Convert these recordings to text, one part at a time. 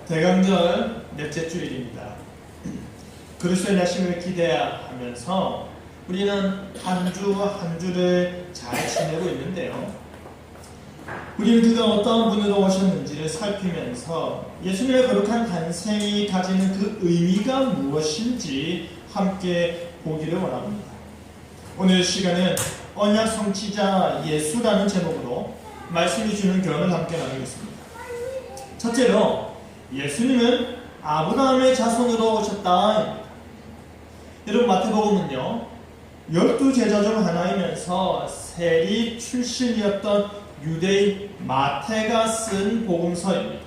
대강절 넷째 주일입니다. 그리스도의 나심을 기대하면서 우리는 한 주 한 주를 잘 지내고 있는데요. 우리는 그가 어떠한 분으로 오셨는지를 살피면서 예수님의 거룩한 탄생이 가지는 그 의미가 무엇인지 함께 보기를 원합니다. 오늘 시간은 언약 성취자 예수라는 제목으로 말씀이 주는 교훈을 함께 나누겠습니다. 첫째로 예수님은 아브라함의 자손으로 오셨다. 여러분, 마태복음은요 12제자 중 하나이면서 세리 출신이었던 유대인 마태가 쓴 복음서입니다.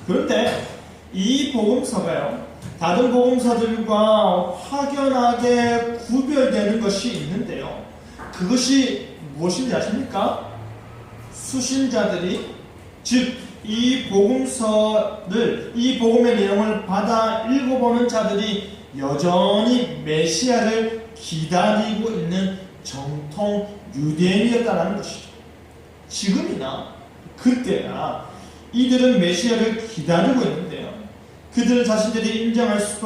그런데 이 복음서가요 다른 복음서들과 확연하게 구별되는 것이 있는데요. 그것이 무엇인지 아십니까? 수신자들이, 즉 이 복음서를, 이 복음의 내용을 받아 읽어보는 자들이 여전히 메시아를 기다리고 있는 정통 유대인이었다는 것이죠. 지금이나 그때나 이들은 메시아를 기다리고 있는데요. 그들 자신들이 인정할 수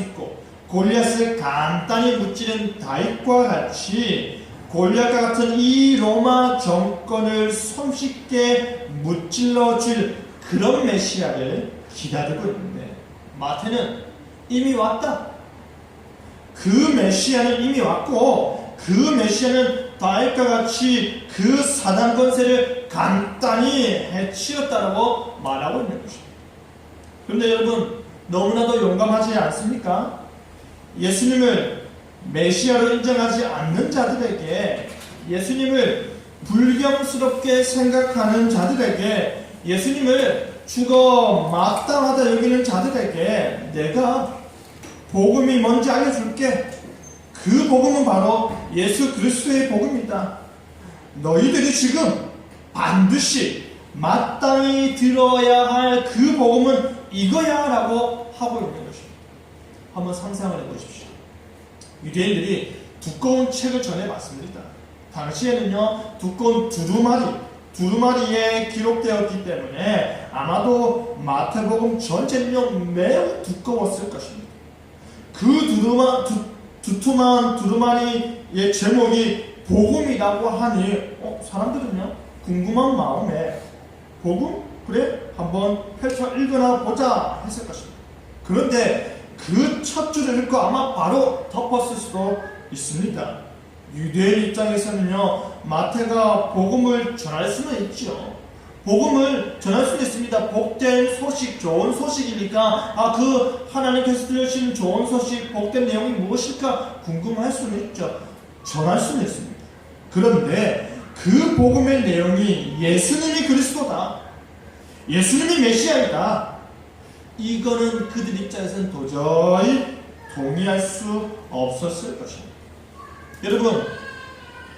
있고 골리앗을 간단히 무찌른 다윗과 같이 골리앗과 같은 이 로마 정권을 손쉽게 무찔러 줄 그런 메시아를 기다리고 있는데, 마태는 이미 왔다. 그 메시아는 이미 왔고, 그 메시아는 다윗과 같이 그 사단 권세를 간단히 해치웠다라고 말하고 있는 것입니다. 그런데 여러분, 너무나도 용감하지 않습니까? 예수님을 메시아로 인정하지 않는 자들에게, 예수님을 불경스럽게 생각하는 자들에게, 예수님을 죽어 마땅하다 여기는 자들에게 내가 복음이 뭔지 알려줄게. 그 복음은 바로 예수 그리스도의 복음이다. 너희들이 지금 반드시 마땅히 들어야 할 그 복음은 이거야 라고 하고 있는 것입니다. 한번 상상을 해보십시오. 유대인들이 두꺼운 책을 전해봤습니다. 당시에는요 두꺼운 두루마리에 기록되었기 때문에 아마도 마태복음 전체는요 매우 두꺼웠을 것입니다. 그 두툼한 두루마리의 제목이 복음이라고 하니 사람들은요 궁금한 마음에 복음? 그래? 한번 펼쳐 읽어나 보자 했을 것입니다. 그런데 그 첫 줄을 읽고 아마 바로 덮었을 수도 있습니다. 유대인 입장에서는요 마태가 복음을 전할 수는 있죠. 복음을 전할 수는 있습니다. 복된 소식, 좋은 소식이니까 그 하나님께서 들려주신 좋은 소식, 복된 내용이 무엇일까 궁금할 수는 있죠. 전할 수는 있습니다. 그런데 그 복음의 내용이 예수님이 그리스도다, 예수님이 메시아이다, 이거는 그들 입장에서는 도저히 동의할 수 없었을 것입니다. 여러분,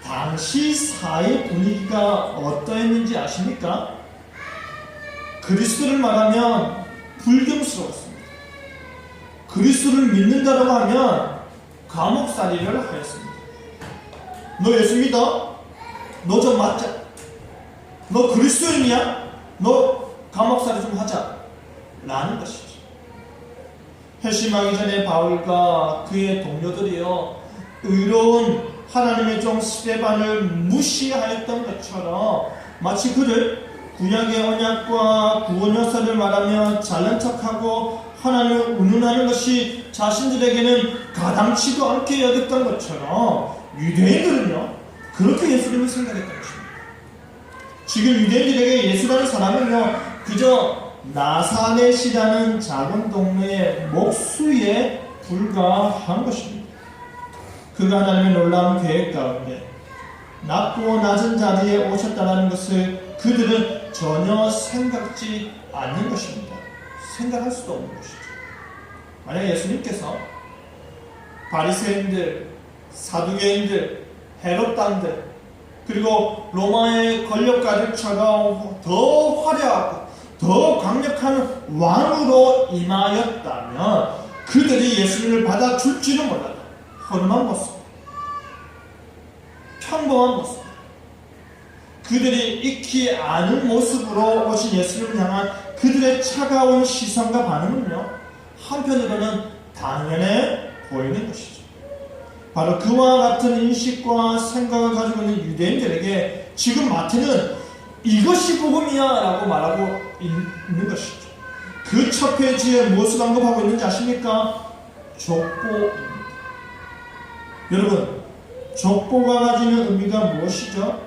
당시 사회 분위기가 어떠했는지 아십니까? 그리스도를 말하면 불경스러웠습니다. 그리스도를 믿는다라고 하면 감옥살이를 하였습니다. 너 예수 믿어? 너 좀 맞자. 너 그리스도인이야? 너 감옥살이 좀 하자 라는 것이죠. 회심하기 전에 바울과 그의 동료들이요 의로운 하나님의 종 스데반을 무시하였던 것처럼 마치 그를 구약의 언약과 구원 역사를 말하며 잘난 척하고 하나님을 운운하는 것이 자신들에게는 가당치도 않게 여겼던 것처럼 유대인들은요 그렇게 예수님을 생각했던 것입니다. 지금 유대인들에게 예수라는 사람은요 그저 나사렛이라는 작은 동네의 목수에 불과한 것입니다. 그가 하나님의 놀라운 계획 가운데 낮고 낮은 자리에 오셨다는 것을 그들은 전혀 생각지 않는 것입니다. 생각할 수도 없는 것이죠. 만약 예수님께서 바리새인들, 사두개인들, 헤롯당들, 그리고 로마의 권력가들처럼 더 화려하고 더 강력한 왕으로 임하였다면 그들이 예수님을 받아줄지는 몰라요. 허름한 모습, 평범한 모습, 그들이 익히 아는 모습으로 오신 예수님을 향한 그들의 차가운 시선과 반응은요, 한편으로는 당연해 보이는 것이죠. 바로 그와 같은 인식과 생각을 가지고 있는 유대인들에게 지금 마태는 이것이 복음이야 라고 말하고 있는 것이죠. 그 첫 페이지에 무엇을 언급하고 있는지 아십니까? 족보입니다. 여러분, 족보가 가지는 의미가 무엇이죠?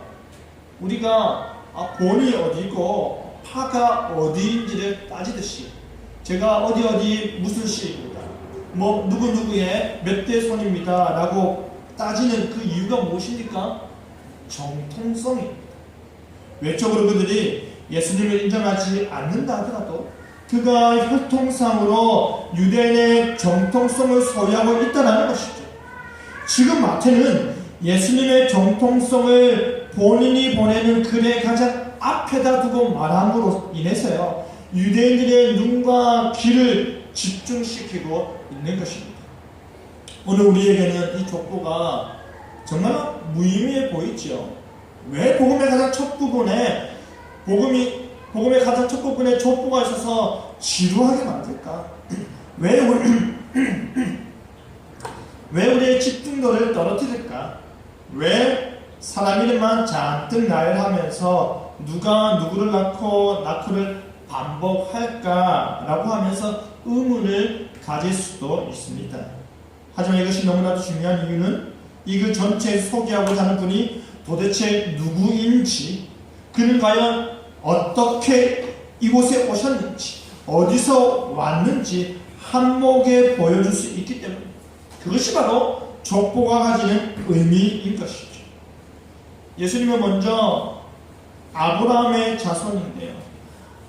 우리가 본이 어디고 파가 어디인지를 따지듯이 제가 어디 무슨 시입니다, 뭐 누구누구의 몇 대 손입니다 라고 따지는 그 이유가 무엇입니까? 정통성입니다. 외적으로 그들이 예수님을 인정하지 않는다 하더라도 그가 혈통상으로 유대인의 정통성을 소유하고 있다는 것이죠. 지금 마태는 예수님의 정통성을 본인이 보내는 글의 가장 앞에다 두고 말함으로 인해서요, 유대인들의 눈과 귀를 집중시키고 있는 것입니다. 오늘 우리에게는 이 족보가 정말 무의미해 보이죠. 왜 복음의 가장 첫 부분에 복음의 가장 첫 부분에 족보가 있어서 지루하게 만들까? 왜 우리의 집중도를 떨어뜨릴까? 왜 사람 이름만 잔뜩 나열하면서 누가 누구를 낳고를 반복할까라고 하면서 의문을 가질 수도 있습니다. 하지만 이것이 너무나도 중요한 이유는 이 글 전체에 소개하고자 하는 분이 도대체 누구인지, 그는 과연 어떻게 이곳에 오셨는지, 어디서 왔는지 한몫에 보여줄 수 있기 때문입니다. 그것이 바로 족보가 가지는 의미인 것이죠. 예수님은 먼저 아브라함의 자손인데요,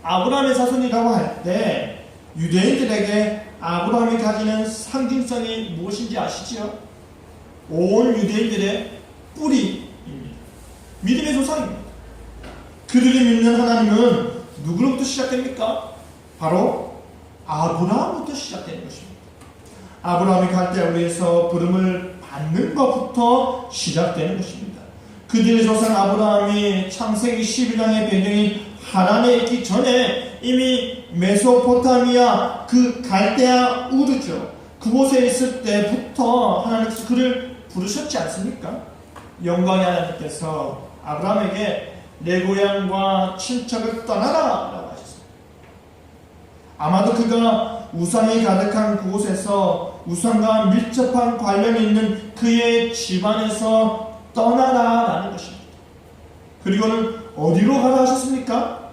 아브라함의 자손이라고 할 때 유대인들에게 아브라함이 가지는 상징성이 무엇인지 아시죠? 온 유대인들의 뿌리입니다. 믿음의 조상입니다. 그들이 믿는 하나님은 누구로부터 시작됩니까? 바로 아브라함부터 시작되는 것입니다. 아브라함이 갈대아우르 에서 부름을 받는 것부터 시작되는 것입니다. 그들의 조상 아브라함이 창세기 11장의 배경인 하란에 있기 전에 이미 메소포타미아 그 갈대아우르죠, 그곳에 있을 때부터 하나님께서 그를 부르셨지 않습니까? 영광의 하나님께서 아브라함에게 내 고향과 친척을 떠나라 라고 하셨습니다. 아마도 그가 우상이 가득한 그곳에서 우상과 밀접한 관련이 있는 그의 집안에서 떠나라 라는 것입니다. 그리고는 어디로 가라 하셨습니까?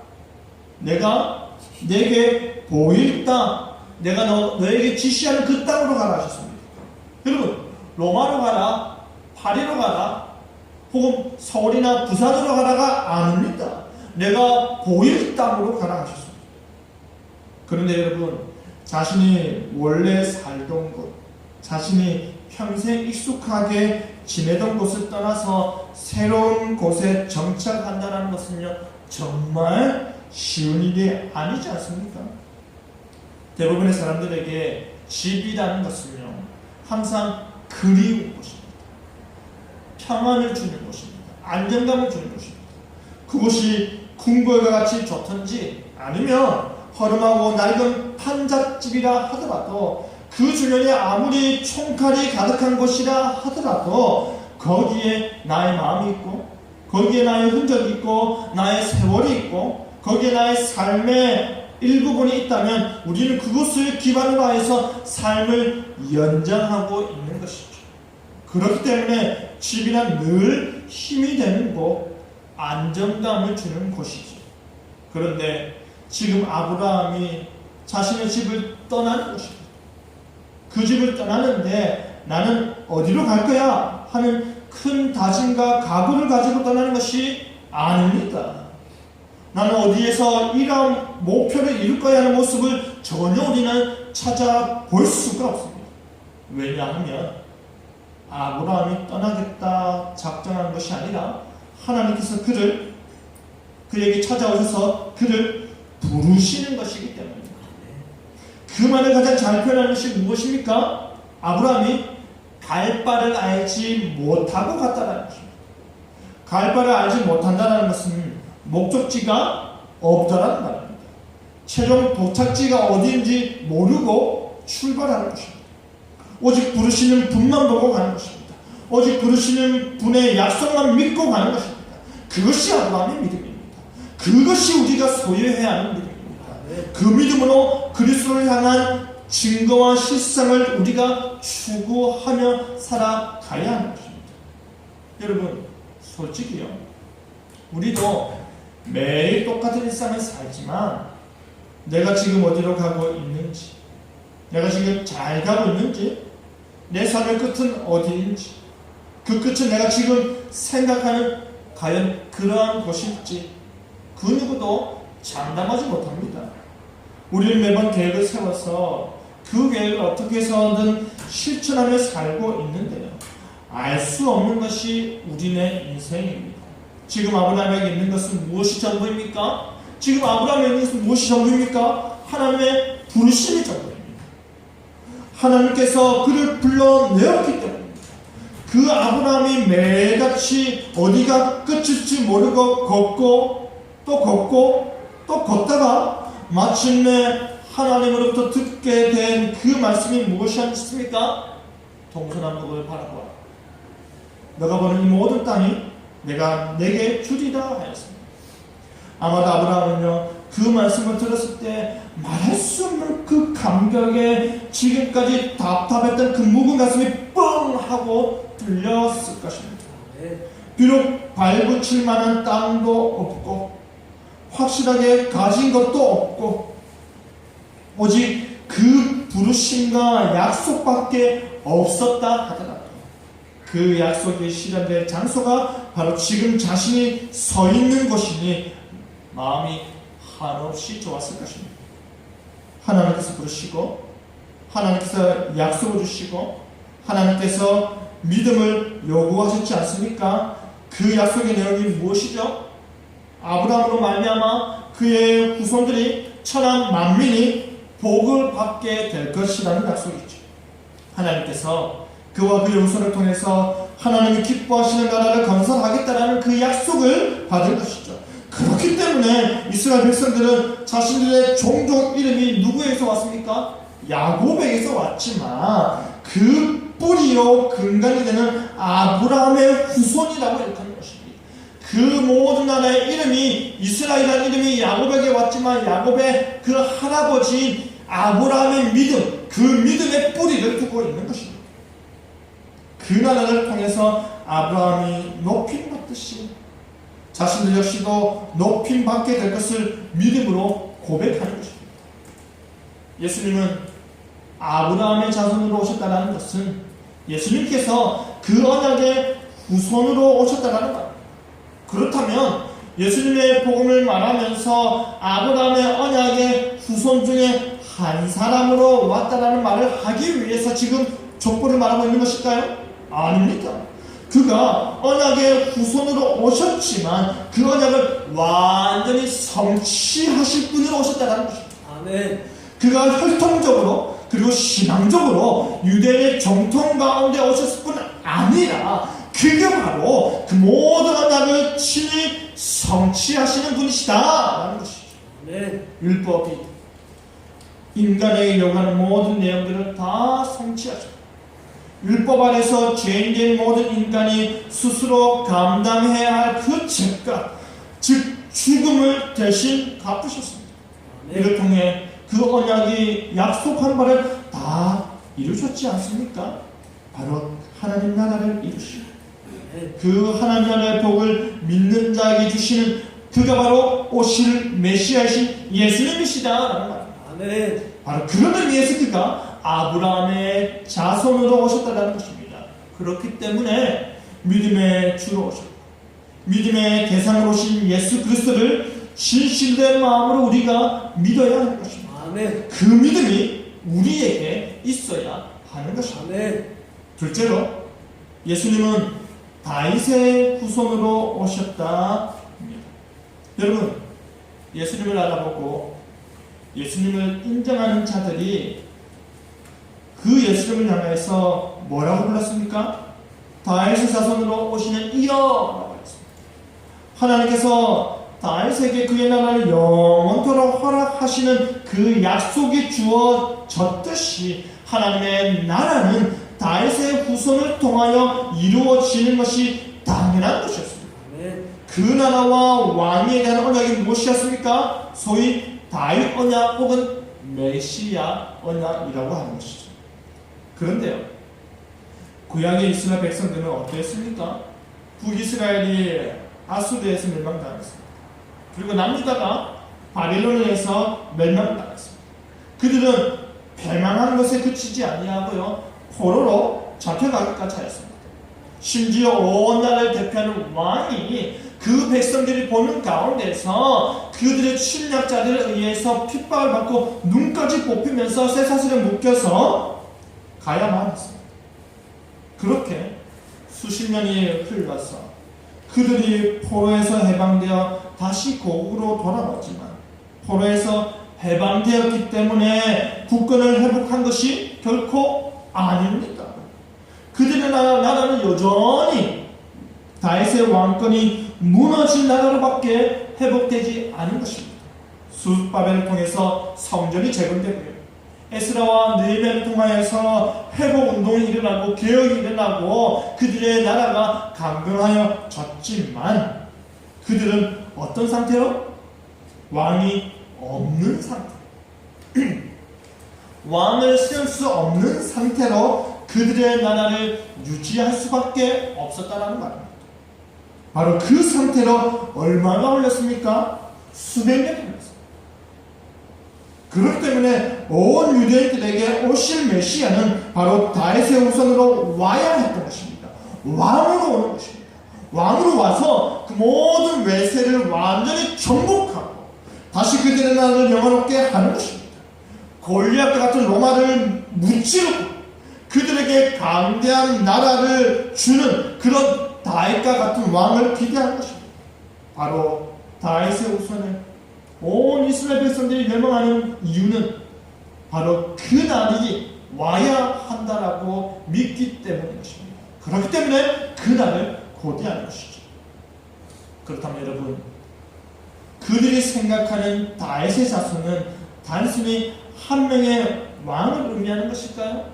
내가 내게 보일 땅, 내가 너에게 지시하는 그 땅으로 가라 하셨습니다. 여러분, 로마로 가라, 파리로 가라, 혹은 서울이나 부산으로 가라가 아닙니다. 내가 보일 땅으로 가라 하셨습니다. 그런데 여러분, 자신이 원래 살던 곳, 자신이 평생 익숙하게 지내던 곳을 떠나서 새로운 곳에 정착한다는 것은요, 정말 쉬운 일이 아니지 않습니까? 대부분의 사람들에게 집이라는 것은요, 항상 그리운 곳입니다. 평안을 주는 곳입니다. 안정감을 주는 곳입니다. 그곳이 궁궐과 같이 좋던지 아니면 허름하고 낡은 판잣집이라 하더라도, 그 주변에 아무리 총칼이 가득한 곳이라 하더라도 거기에 나의 마음이 있고, 거기에 나의 흔적이 있고, 나의 세월이 있고, 거기에 나의 삶의 일부분이 있다면 우리는 그것을 기반으로 해서 삶을 연장하고 있는 것이죠. 그렇기 때문에 집이란 늘 힘이 되는 곳, 안정감을 주는 곳이죠. 그런데 지금 아브라함이 자신의 집을 떠나는 것입니다. 그 집을 떠나는데 나는 어디로 갈 거야 하는 큰 다짐과 각오를 가지고 떠나는 것이 아닙니다. 나는 어디에서 이런 목표를 이룰 거야 하는 모습을 전혀 우리는 찾아볼 수가 없습니다. 왜냐하면 아브라함이 떠나겠다 작정한 것이 아니라 하나님께서 그에게 찾아오셔서 그를 부르시는 것이기 때문입니다. 그 말을 가장 잘 표현하는 것이 갈 바를 알지 못한다는 것은 목적지가 없다라는 말입니다. 최종 도착지가 어디인지 모르고 출발하는 것입니다. 오직 부르시는 분만 보고 가는 것입니다. 오직 부르시는 분의 약속만 믿고 가는 것입니다. 그것이 아브라함의 믿음입니다. 그것이 우리가 소유해야 하는 믿음입니다. 그 믿음으로 그리스도를 향한 증거와 실상을 우리가 추구하며 살아가야 하는 것입니다. 여러분, 솔직히요, 우리도 매일 똑같은 일상을 살지만 내가 지금 어디로 가고 있는지, 내가 지금 잘 가고 있는지, 내 삶의 끝은 어디인지, 그 끝은 내가 지금 생각하는 과연 그러한 곳일지 그 누구도 장담하지 못합니다. 우리는 매번 계획을 세워서 그 계획을 어떻게 해서든 실천하며 살고 있는데요, 알 수 없는 것이 우리네 인생입니다. 지금 아브라함에게 있는 것은 무엇이 전부입니까? 지금 아브라함에게 있는 것은 무엇이 전부입니까? 하나님의 부르심이 전부입니다. 하나님께서 그를 불러내었기 때문입니다. 그 아브라함이 매일같이 어디가 끝일지 모르고 걷고 또 걷고 또 걷다가 마침내 하나님으로부터 듣게 된 그 말씀이 무엇이었습니까? 동서남북을 바라보아 너가 보는 이 모든 땅이 내가 내게 주리라 하였습니다. 아마도 아브라함은요, 그 말씀을 들었을 때 말할 수 없는 그 감격에 지금까지 답답했던 그 묵은 가슴이 뻥 하고 뚫렸을 것입니다. 비록 발붙일 만한 땅도 없고 확실하게 가진 것도 없고 오직 그 부르심과 약속밖에 없었다 하더라도 그 약속이 실현될 장소가 바로 지금 자신이 서 있는 곳이니 마음이 한없이 좋았을 것입니다. 하나님께서 부르시고 하나님께서 약속을 주시고 하나님께서 믿음을 요구하셨지 않습니까? 그 약속의 내용이 무엇이죠? 아브라함으로 말미암아 그의 후손들이 천한 만민이 복을 받게 될 것이라는 약속이죠. 하나님께서 그와 그의 후손을 통해서 하나님이 기뻐하시는 나라를 건설하겠다라는 그 약속을 받을 것이죠. 그렇기 때문에 이스라엘 백성들은 자신들의 종족 이름이 누구에게서 왔습니까? 야곱에게서 왔지만 그 뿌리요 근간이 되는 아브라함의 후손이라고 일컫는 것입니다. 그 모든 나라의 이름이 이스라엘이라는 이름이 야곱에게 왔지만 야곱의 그 할아버지인 아브라함의 믿음, 그 믿음의 뿌리를 두고 있는 것입니다. 그 나라를 통해서 아브라함이 높임 받듯이 자신들 역시도 높임 받게 될 것을 믿음으로 고백하는 것입니다. 예수님은 아브라함의 자손으로 오셨다는 것은 예수님께서 그 언약의 후손으로 오셨다는 말입니다. 그렇다면 예수님의 복음을 말하면서 아브라함의 언약의 후손 중에 한 사람으로 왔다라는 말을 하기 위해서 지금 족보를 말하고 있는 것일까요? 아닙니다. 그가 언약의 후손으로 오셨지만 그 언약을 완전히 성취하실 분으로 오셨다는 것입니다. 아멘. 그가 혈통적으로 그리고 신앙적으로 유대인의 정통 가운데 오셨을 뿐 아니라 그게 바로 그 모든 언약을 친히 성취하시는 분이시다라는 것이죠. 아멘. 율법이 인간에게 요구하는 모든 내용들을 다 성취하셨다. 율법 안에서 죄인된 모든 인간이 스스로 감당해야 할 그 죄값, 즉 죽음을 대신 갚으셨습니다. 이를 통해 그 언약이 약속한 바를 다 이루셨지 않습니까? 바로 하나님 나라를 이루시고 그 하나님 나라의 복을 믿는 자에게 주시는 그가 바로 오실 메시아이신 예수님이시다라는 말입니다. 아멘. 바로 그런 의미에서 그가 아브라함의 자손으로 오셨다는 것입니다. 그렇기 때문에 믿음의 주로 오셨고 믿음의 대상으로 오신 예수 그리스도를 진실된 마음으로 우리가 믿어야 하는 것입니다. 아멘. 그 믿음이 우리에게 있어야 하는 것입니다. 아멘. 둘째로 예수님은 다윗의 후손으로 오셨다. 여러분, 예수님을 알아보고 예수님을 인정하는 자들이 그 예수님을 향해서 뭐라고 불렀습니까? 다윗의 자손으로 오시는 이여 라고 했습니다. 하나님께서 다윗에게 그의 나라를 영원토록 허락하시는 그 약속이 주어졌듯이 하나님의 나라는 다윗의 후손을 통하여 이루어지는 것이 당연한 것이었습니다. 그 나라와 왕에 대한 언약이 무엇이었습니까? 소위 다윗 언약 혹은 메시아 언약이라고 하는 것이죠. 그런데요, 구약의 이스라엘 백성들은 어땠습니까? 북이스라엘이 아수르에서 멸망당했습니다. 그리고 남유다가 바빌론에서 멸망당했습니다. 그들은 패망한 것에 그치지 아니하고요, 포로로 잡혀가기까지 하였습니다. 심지어 온 나라를 대표하는 왕이 그 백성들이 보는 가운데서 그들의 침략자들에 의해서 핍박을 받고 눈까지 뽑히면서 쇠사슬에 묶여서 가야만 했습니다. 그렇게 수십 년이 흘러서 그들이 포로에서 해방되어 다시 고국으로 돌아왔지만, 포로에서 해방되었기 때문에 국권을 회복한 것이 결코 아닙니다. 그들의 나라는 여전히 다윗의 왕권이 무너진 나라로밖에 회복되지 않은 것입니다. 수르바벨을 통해서 성전이 재건되고요, 에스라와 느헤미야를 통하여서 회복운동이 일어나고 개혁이 일어나고 그들의 나라가 강건하여졌지만 그들은 어떤 상태로? 왕이 없는 상태, 왕을 세울 수 없는 상태로 그들의 나라를 유지할 수밖에 없었다는 말입니다. 바로 그 상태로 얼마나 걸렸습니까? 수백 년이 걸렸습니다. 그렇기 때문에 온 유대인들에게 오실 메시아는 바로 다윗의 후손으로 와야 했던 것입니다. 왕으로 오는 것입니다. 왕으로 와서 그 모든 외세를 완전히 정복하고 다시 그들의 나라를 영원롭게 하는 것입니다. 골리앗과 같은 로마를 무찌르고 그들에게 강대한 나라를 주는 그런 다윗과 같은 왕을 기대하는 것입니다. 바로 다윗의 후손을 온 이스라엘 백성들이 멸망하는 이유는 바로 그 날이 와야 한다라고 믿기 때문인 것입니다. 그렇기 때문에 그 날을 고대하는 것이죠. 그렇다면 여러분, 그들이 생각하는 다윗의 자손은 단순히 한 명의 왕을 의미하는 것일까요?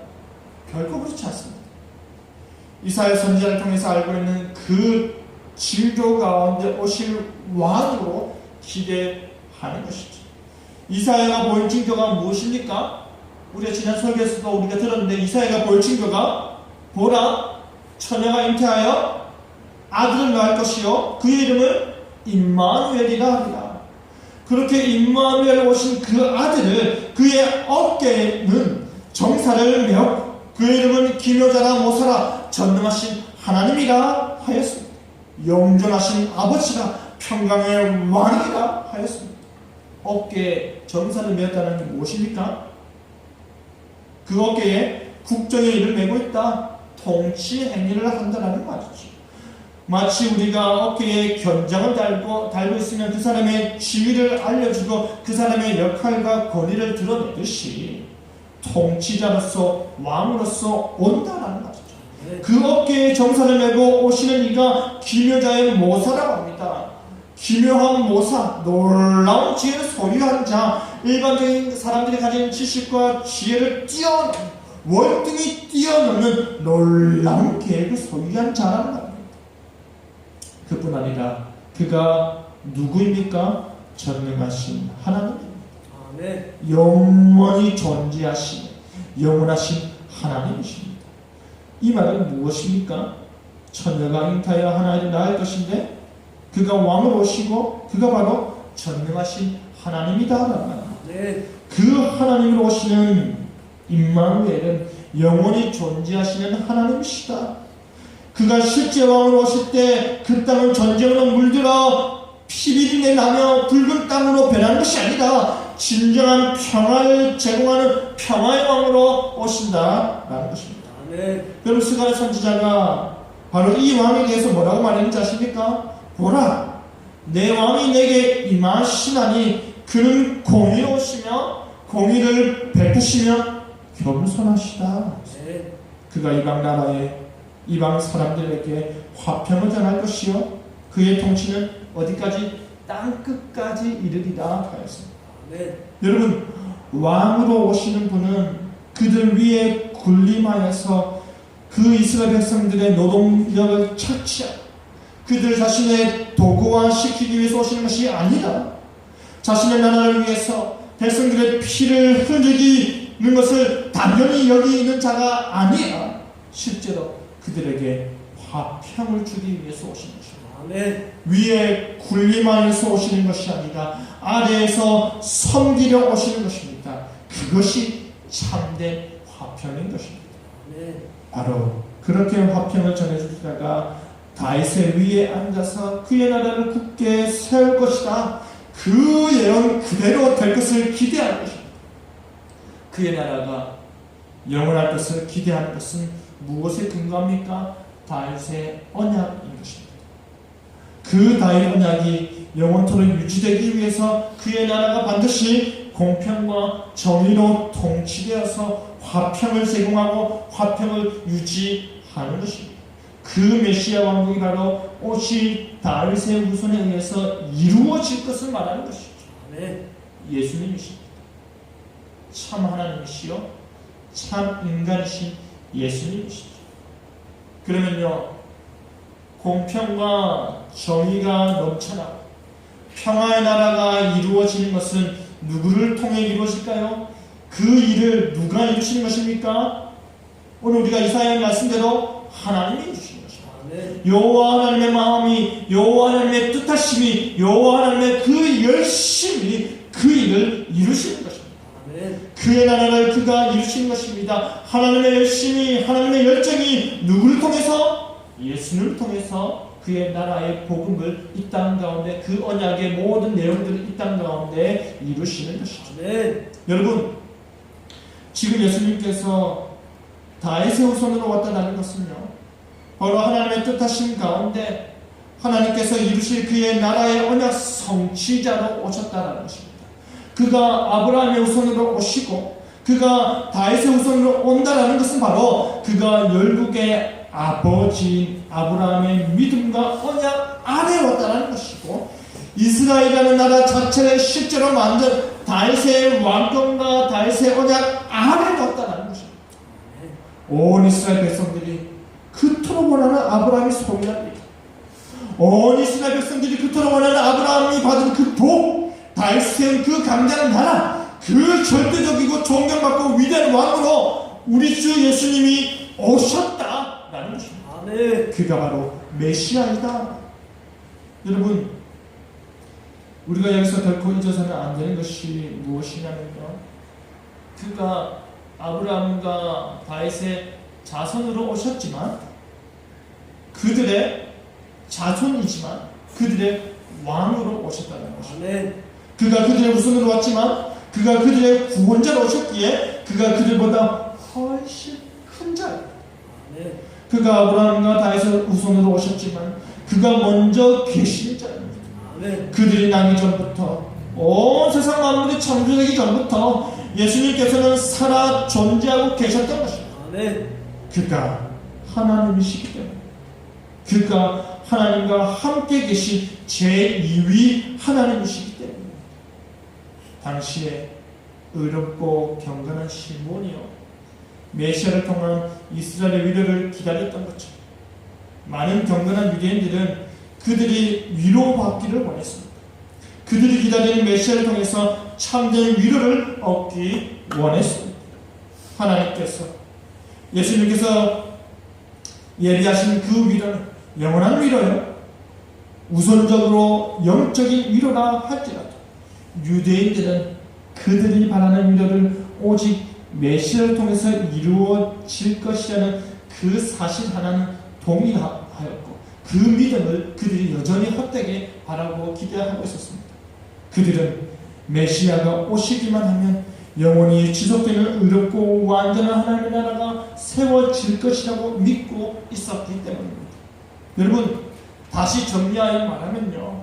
결코 그렇지 않습니다. 이사야 선지자를 통해서 알고 있는 그 징조 가운데 오실 왕으로 기대하는 것이죠. 이사야가 보인 징조가 무엇입니까? 우리가 지난 설교에서도 우리가 들었는데, 이사야가 보일 징조가 보라, 처녀가 잉태하여 아들을 낳을 것이요 그의 이름을 임마누엘이라 하리라. 그렇게 임마누엘 오신 그 아들을 그의 어깨에는 정사를 메었고 그의 이름은 기묘자라 모사라 전능하신 하나님이라 하였습니다. 영존하신 아버지라 평강의 왕이라 하였습니다. 어깨에 정사를 메었다는 게 무엇입니까? 그 어깨에 국정의 일을 메고 있다, 통치 행위를 한다는 말이죠. 마치 우리가 어깨에 견장을 달고 있으면 그 사람의 지위를 알려주고 그 사람의 역할과 권위를 드러내듯이 통치자로서 왕으로서 온다라는 말이죠. 그 어깨에 정사를 메고 오시는 이가 기묘자의 모사라고 합니다. 기묘한 모사, 놀라운 지혜를 소유한 자, 일반적인 사람들이 가진 지식과 지혜를 월등히 뛰어넘는 놀라운 계획을 소유한 자라는 말입니다. 그뿐 아니라 그가 누구입니까? 전능하신 하나님입니다. 아멘. 영원히 존재하신 영원하신 하나님이십니다. 이 말은 무엇입니까? 처녀가 잉타하여 하나님을 낳을 것인데 그가 왕으로 오시고 그가 바로 전능하신 하나님이다라는 말입니다. 네. 그 하나님으로 오시는 임마누엘은 영원히 존재하시는 하나님이시다. 그가 실제 왕으로 오실 때 그 땅은 전쟁으로 물들어 피비린내 나며 붉은 땅으로 변하는 것이 아니라 진정한 평화를 제공하는 평화의 왕으로 오신다라는 것입니다. 네. 여러분, 스가랴 선지자가 바로 이 왕에 대해서 뭐라고 말했는지 아십니까? 보라, 내 왕이 내게 임하시나니 그는 공의로우시며 공의를 베푸시며 겸손하시다. 네. 그가 이방 나라에 이방 사람들에게 화평을 전할 것이요 그의 통치는 어디까지? 땅 끝까지 이르리라 하였습니다. 아멘. 여러분, 왕으로 오시는 분은 그들 위에 군림하여서 그 이스라엘 백성들의 노동력을 착취하고 그들 자신의 도구화시키기 위해서 오시는 것이 아니라 자신의 나라를 위해서 백성들의 피를 흘리는 것을 당연히 여기는 자가 아니라 실제로 그들에게 화평을 주기 위해서 오시는 것입니다. 아멘. 위에 군림하여서 오시는 것이 아니라 아래에서 섬기려 오시는 것입니다. 그것이 참된 화평인 것입니다. 아멘. 바로 그렇게 화평을 전해주시다가 다윗의 위에 앉아서 그의 나라를 굳게 세울 것이다. 그 예언 그대로 될 것을 기대하는 것입니다. 그의 나라가 영원할 것을 기대하는 것은 무엇에 근거합니까? 다윗의 언약인 것입니다. 그 다윗 언약이 영원토록 유지되기 위해서 그의 나라가 반드시 공평과 정의로 통치되어서 화평을 제공하고 화평을 유지하는 것입니다. 그 메시아 왕국이 바로 오실 다윗의 후손에 의해서 이루어질 것을 말하는 것이죠. 아멘. 예수님이십니다. 참 하나님이시요 참 인간이신 예수님이시죠. 그러면요, 공평과 정의가 넘쳐나고 평화의 나라가 이루어지는 것은 누구를 통해 이루어질까요? 그 일을 누가 이루시는 것입니까? 오늘 우리가 이사야의 말씀대로 하나님이 이루시는 것입니다. 아멘. 여호와 하나님의 마음이, 여호와 하나님의 뜻하심이, 여호와 하나님의 그 열심이 그 일을 이루시는 것입니다. 아멘. 그의 나라를 그가 이루시는 것입니다. 하나님의 열심이, 하나님의 열정이 누구를 통해서? 예수를 통해서 그의 나라의 복음을 이 땅 가운데, 그 언약의 모든 내용들을 이 땅 가운데 이루시는 것이죠. 아멘. 여러분, 지금 예수님께서 다윗의 후손으로 왔다는 것은요, 바로 하나님의 뜻하신 가운데 하나님께서 이루실 그의 나라의 언약 성취자로 오셨다는 것입니다. 그가 아브라함의 후손으로 오시고 그가 다윗의 후손으로 온다라는 것은 바로 그가 열국의 아버지인 아브라함의 믿음과 언약 아래 왔다는 것이고, 이스라엘이라는 나라 자체를 실제로 만든 다윗의 왕권과 다윗의 언약 아래 왔다는 것입니다. 온 이스라엘 백성들이 그토록 원하는 아브라함이 소유합니다. 온 이스라엘 백성들이 그토록 원하는 아브라함이 받은 그 복, 다윗의 그 강대한 나라, 그 절대적이고 존경받고 위대한 왕으로 우리 주 예수님이 오셨다라는 것입니다. 아멘. 그가 바로 메시아이다. 여러분, 우리가 여기서 결코 잊어서는 안 되는 것이 무엇이냐면요, 그가 아브라함과 다윗의 자손으로 오셨지만, 그들의 자손이지만 그들의 왕으로 오셨다는 것입니다. 아멘. 그가 그들의 후손으로 왔지만 그가 그들의 구원자로 오셨기에 그가 그들보다 훨씬 큰 자입니다. 아멘. 그가 아브라함과 다윗의 후손으로 오셨지만 그가 먼저 계신 자입니다. 아멘. 그들이 나기 전부터, 온 세상 만물이 창조되기 전부터 예수님께서는 살아 존재하고 계셨던 것입니다. 아멘. 그가 하나님이시기 때문에, 그가 하나님과 함께 계신 제2위 하나님이시기 때문에 당시에 의롭고 경건한 시몬이요, 메시아를 통한 이스라엘의 위로를 기다렸던 것처럼 많은 경건한 유대인들은 그들이 위로받기를 원했습니다. 그들이 기다리는 메시아를 통해서 참된 위로를 얻기 원했습니다. 하나님께서, 예수님께서 예비하신 그 위로는 영원한 위로요, 우선적으로 영적인 위로라 할지라도 유대인들은 그들이 바라는 위로를 오직 메시아를 통해서 이루어질 것이라는 그 사실 하나는 동일하였고, 그 믿음을 그들이 여전히 헛되게 바라고 기대하고 있었습니다. 그들은 메시아가 오시기만 하면 영원히 지속되는 의롭고 완전한 하나님의 나라가 세워질 것이라고 믿고 있었기 때문입니다. 여러분, 다시 정리하여 말하면요,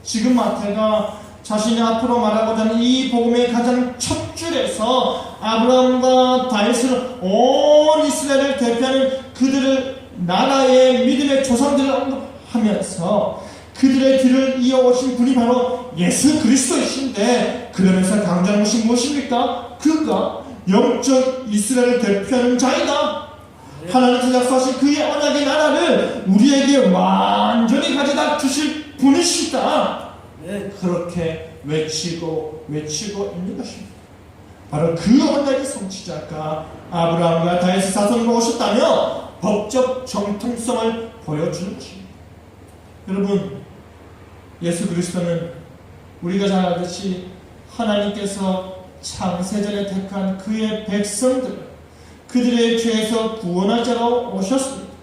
지금 마태가 자신이 앞으로 말하고자 하는 이 복음의 가장 첫 줄에서 아브라함과 다윗을, 온 이스라엘을 대표하는 그들을 나라의 믿음의 조상들을 언급하면서 그들의 뒤를 이어오신 분이 바로 예수 그리스도이신데, 그러면서 강조하는 것이 무엇입니까? 그가 영적 이스라엘을 대표하는 자이다. 하나님께서 약속하신 그의 언약의 나라를 우리에게 완전히 가져다 주실 분이시다. 그렇게 외치고 있는 것입니다. 바로 그 언약의 성취자가 아브라함과 다윗의 자손으로 오셨다며 법적 정통성을 보여주는 것입니다. 여러분, 예수 그리스도는 우리가 잘 알듯이 하나님께서 창세전에 택한 그의 백성들을 그들의 죄에서 구원하자로 오셨습니다.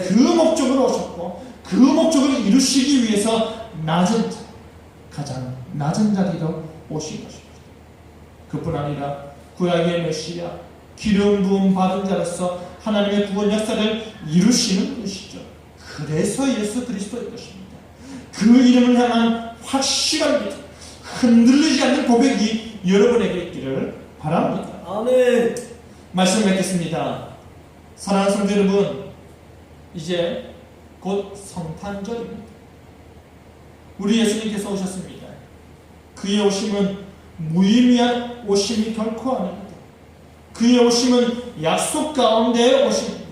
그 목적으로 오셨고, 그 목적을 이루시기 위해서 가장 낮은 자리로 오신 것입니다. 그뿐 아니라 구약의 메시아, 기름 부음 받은 자로서 하나님의 구원 역사를 이루시는 분이시죠. 그래서 예수 그리스도인 것입니다. 그 이름을 향한 확실한 믿음, 흔들리지 않는 고백이 여러분에게 있기를 바랍니다. 아멘. 말씀 맺겠습니다. 사랑하는 성도 여러분, 이제 곧 성탄절입니다. 우리 예수님께서 오셨습니다. 그의 오심은 무의미한 오심이 결코 아닙니다. 그의 오심은 약속 가운데의 오심입니다.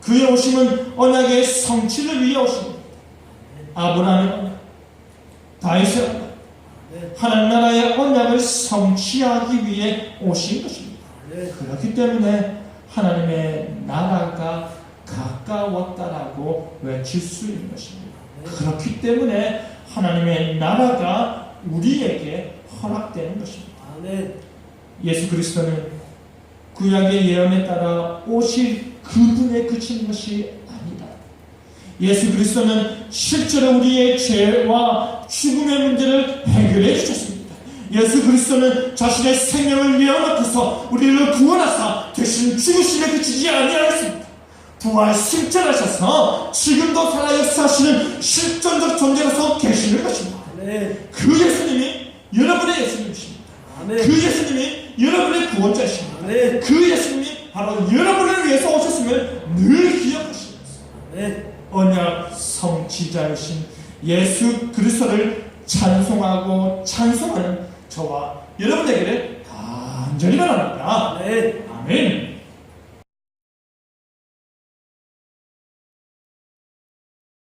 그의 오심은 언약의 성취를 위해 오십니다. 아브라함의 언약, 다윗의 언약, 하나님 나라의 언약을 성취하기 위해 오신 것입니다. 그렇기 때문에 하나님의 나라가 가까웠다라고 외칠 수 있는 것입니다. 그렇기 때문에 하나님의 나라가 우리에게 허락되는 것입니다. 예수 그리스도는 구약의 예언에 따라 오실 그분에 그치는 것이 아니다. 예수 그리스도는 실제로 우리의 죄와 죽음의 문제를 해결해 주셨습니다. 예수 그리스도는 자신의 생명을 내어놓고서 우리를 구원하사 대신 죽으심에 그치지 아니하였습니다. 부활 승천하셔서 지금도 살아 역사하시는 실존적 존재로서 계시는 것입니다. 그 예수님이 여러분의 예수님이십니다. 그 예수님이 여러분의 구원자이십니다. 그 예수님이 바로 여러분을 위해서 오셨음을 늘 기억하시면서 언약 성취자이신 예수 그리스도를 찬송하고 찬송하는 저와 여러분에게 간절히 바랍니다. 아멘.